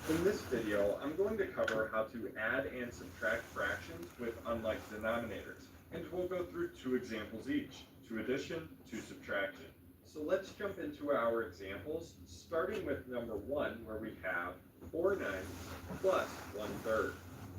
In this video, I'm going to cover how to add and subtract fractions with unlike denominators, and we'll go through 2 examples each, to addition, to subtraction. So let's jump into our examples, starting with number 1, where we have 4 ninths plus 1/3.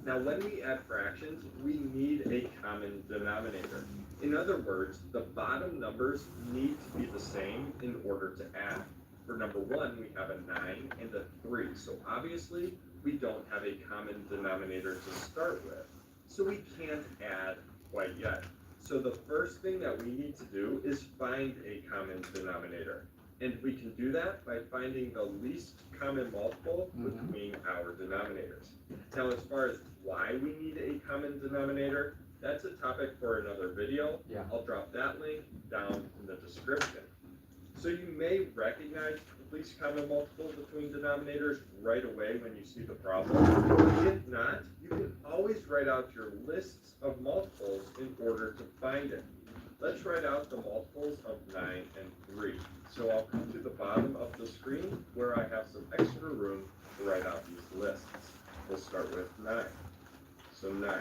Now when we add fractions, we need a common denominator. In other words, the bottom numbers need to be the same in order to add. For number 1, we have a 9 and a 3, so obviously we don't have a common denominator to start with, so we can't add quite yet. So the first thing that we need to do is find a common denominator, and we can do that by finding the least common multiple between our denominators. Now as far as why we need a common denominator, that's a topic for another video. Yeah. I'll drop that link down in the description. So you may recognize the least common multiple between denominators right away when you see the problem. If not, you can always write out your lists of multiples in order to find it. Let's write out the multiples of 9 and 3. So I'll come to the bottom of the screen where I have some extra room to write out these lists. We'll start with 9. So 9.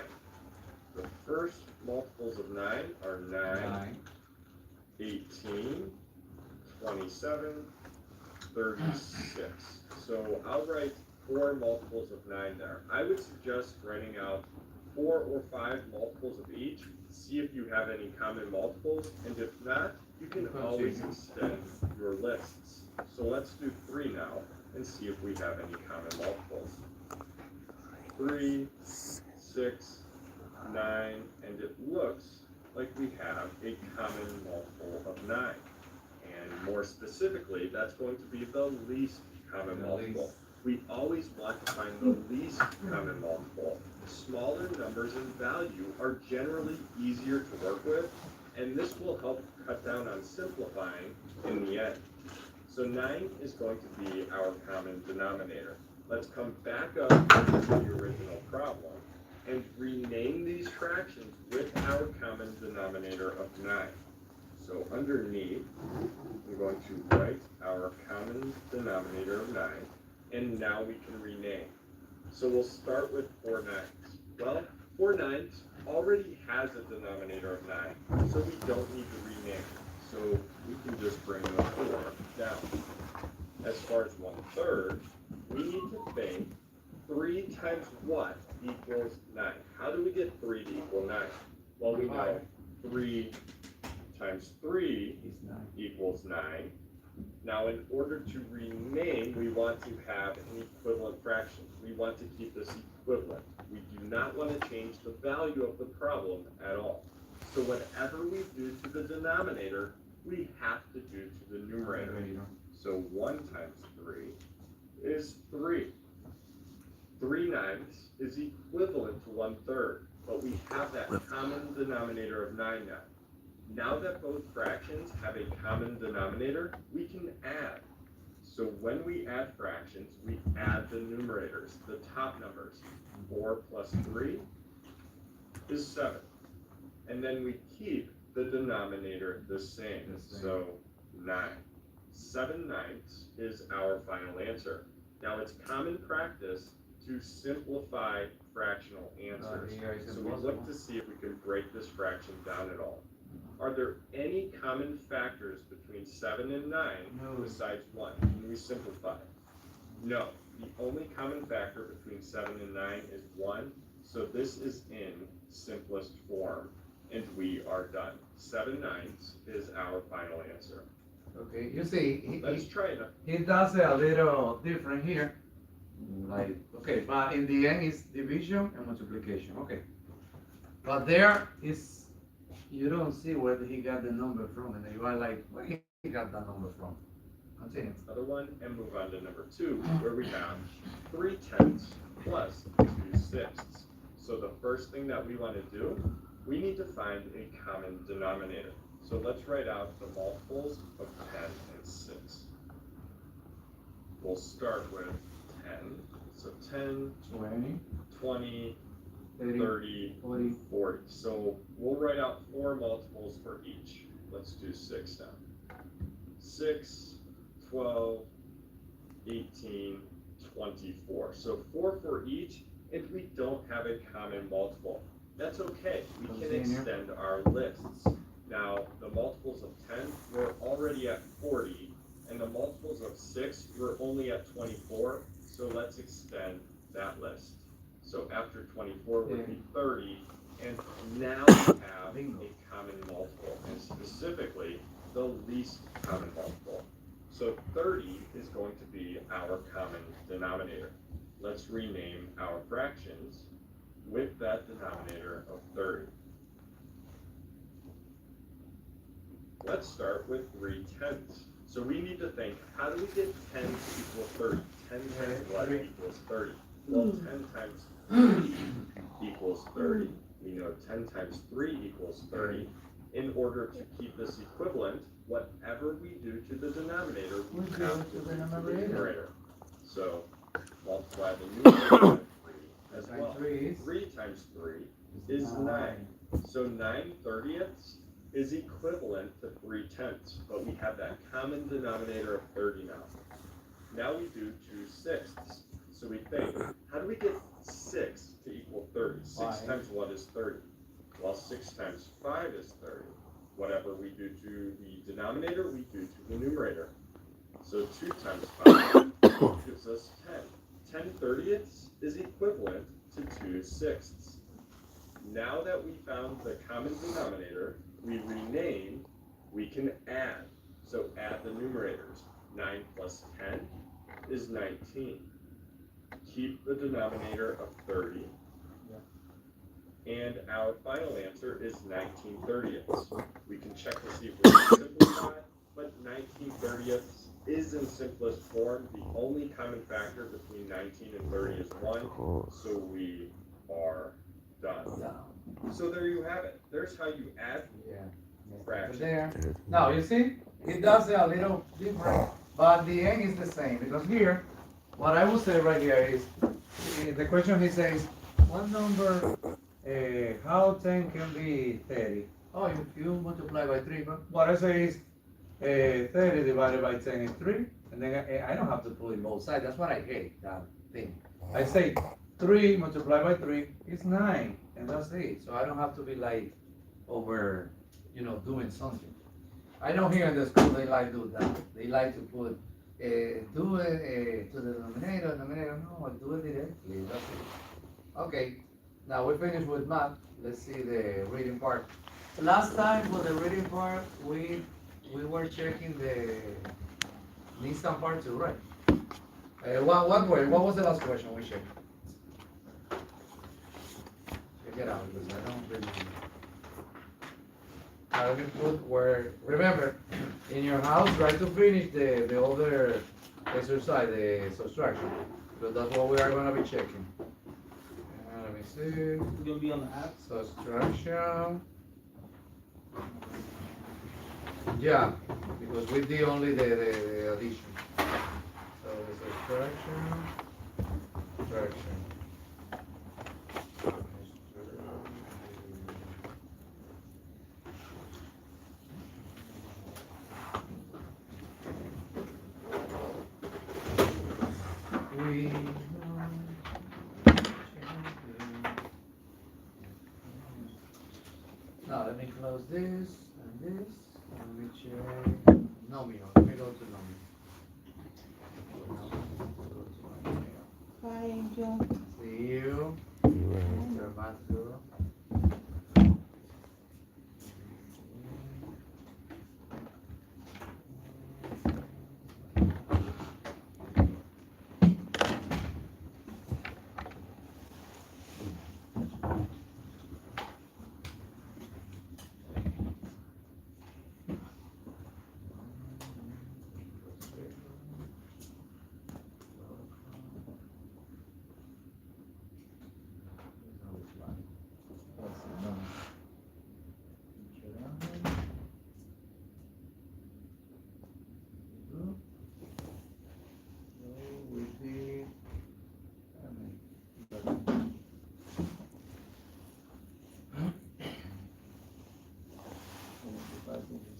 The first multiples of 9 are 9, 18, 27, 36. So I'll write 4 multiples of 9 there. I would suggest writing out 4 or 5 multiples of each. See if you have any common multiples, and if not, you can always extend your lists. So let's do 3 now and see if we have any common multiples. 3, 6, 9, and it looks like we have a common multiple of 9. And more specifically, that's going to be the least common multiple. We always want to find the least common multiple. Smaller numbers in value are generally easier to work with, and this will help cut down on simplifying in the end. So 9 is going to be our common denominator. Let's come back up to the original problem and rename these fractions with our common denominator of 9. So underneath, we're going to write our common denominator of 9, and now we can rename. So we'll start with 4 ninths. Well, 4 ninths already has a denominator of 9, so we don't need to rename. So we can just bring the 4 down. As far as 1/3, we need to think 3 times what equals 9? How do we get 3 to equal 9? Well, we know 3 times 3 equals 9. Now, in order to rename, we want to have an equivalent fraction. We want to keep this equivalent. We do not want to change the value of the problem at all. So whatever we do to the denominator, we have to do to the numerator. So 1 times 3 is 3. 3 ninths is equivalent to 1/3, but we have that common denominator of 9 now. Now that both fractions have a common denominator, we can add. So when we add fractions, we add the numerators, the top numbers. 4 plus 3 is 7. And then we keep the denominator the same, so 9. 7/9 is our final answer. Now, it's common practice to simplify fractional answers. So we look to see if we can break this fraction down at all. Are there any common factors between 7 and 9 besides 1? Can we simplify? No. The only common factor between 7 and 9 is 1. So this is in simplest form. And we are done. 7/9 is our final answer. Okay, you see, Let's try it. he does it a little different here. Like, okay, but in the end it's division and multiplication, okay. But there is, you don't see where he got the number from, and you are like, where he got that number from? Continue. Another one, and move on to number 2, where we have 3/10 plus 2/6. So the first thing that we want to do, we need to find a common denominator. So let's write out the multiples of 10 and 6. We'll start with 10. So 10, 20, 20, 30, 30, 40. 40. So we'll write out 4 multiples for each. Let's do 6 now. 6, 12, 18, 24. So 4 for each, and we don't have a common multiple. That's okay. We can extend our lists. Now, the multiples of 10, we're already at 40, and the multiples of 6, we're only at 24, so let's extend that list. So after 24 would be 30, and now we have a common multiple, and specifically, the least common multiple. So 30 is going to be our common denominator. Let's rename our fractions with that denominator of 30. Let's start with 3/10. So we need to think, how do we get 10 to equal 30? 10 times what equals 30? Well, 10 times 3 equals 30. We know 10 times 3 equals 30. In order to keep this equivalent, whatever we do to the denominator, we have to do to the numerator. So multiply the numerator by 3 as well. 3 times 3 is 9. So 9/30 is equivalent to 3/10, but we have that common denominator of 30 now. Now we do 2/6. So we think, how do we get 6 to equal 30? 6 times what is 30? Well, 6 times 5 is 30. Whatever we do to the denominator, we do to the numerator. So 2 times 5 gives us 10. 10/30 is equivalent to 2/6. Now that we found the common denominator, we rename, we can add. So add the numerators. 9 plus 10 is 19. Keep the denominator of 30. And our final answer is 19/30. We can check to see if we can simplify, but 19/30 is in simplest form. The only common factor between 19 and 30 is 1, so we are done. So there you have it. There's how you add fractions. There. Now, you see, it does it a little different, but the end is the same, because here, what I will say right here is, the question he says, what number, how 10 can be 30? Oh, if you multiply by 3, but what I say is, 30 divided by 10 is 3, and then I don't have to put in both sides. That's what I hate, that thing. I say 3 multiplied by 3 is 9, and that's it. So I don't have to be like over, doing something. I know here in the school they like to do that. They like to put, do it to the denominator, no, do it directly, that's it. Okay, now we finished with math. Let's see the reading part. Last time for the reading part, we were checking the Nissan part too, right? What was the last question we checked? Check it out, because I don't remember. Let me put where, remember, in your house, try to finish the other exercise, the subtraction, because that's what we are going to be checking. Let me see. It's gonna be on the app. Subtraction. Yeah, because we did only the addition. So the subtraction. close this and this. Let me check. Nominal. Let me go to nominal. Bye, Angel. See you. Mr. Matthew.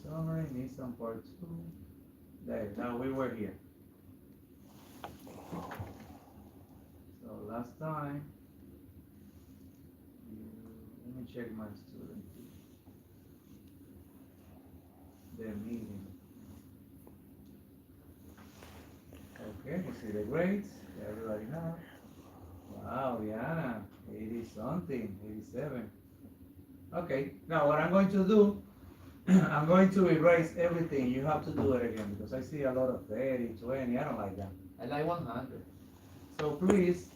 Summary, need some part 2. There, now we were here. So last time, let me check my student. The meeting. Okay, you see the grades. Everybody have. Wow, Diana, 80 something, 87. Okay, now what I'm going to do, I'm going to erase everything. You have to do it again because I see a lot of 30, 20. I don't like that. I like 100. So please,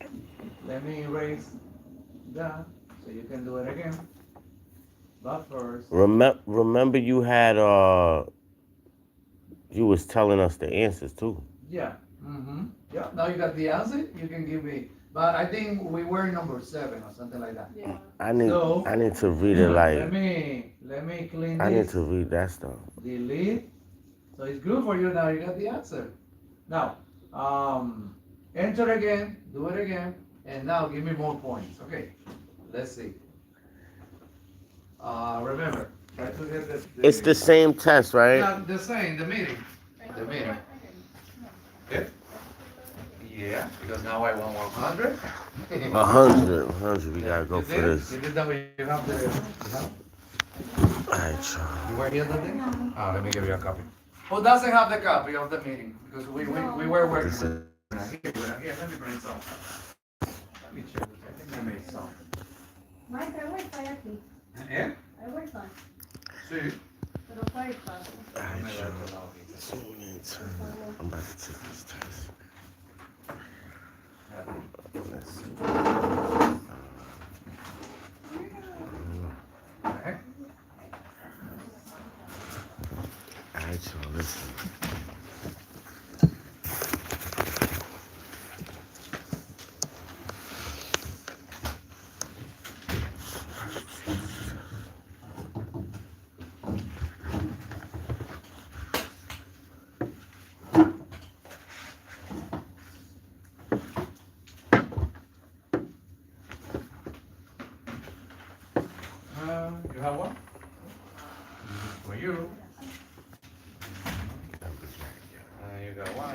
let me erase that so you can do it again. But first, Remember you had you was telling us the answers too. yeah. Yeah. Now you got the answer. You can give me. But I think we were number 7 or something like that. Yeah. I need So, to read it like let me clean this. I need to read that stuff. Delete. So it's good for you now. You got the answer. Now, enter again. Do it again. And now give me more points. Okay. Let's see. Remember, try to get the It's the same test, right? Yeah, the same. The meeting. The meeting. Yeah. Yeah, because now I want 100. 100. We gotta go You for did? this. You did that way. You have the. Alright, y'all. You were here that day? Oh, let me give you a copy. Who doesn't have the copy of the meeting? Because we were working. This Here, is- let me bring some. Let me check. I think I made some. Maite, hay wifi aquí. ¿Eh? Hay wifi. Sí. Pero fue fácil. Alright, y'all. So I'm about to take this test. Let's see. Alright, y'all, listen. You have one? For you. You got one.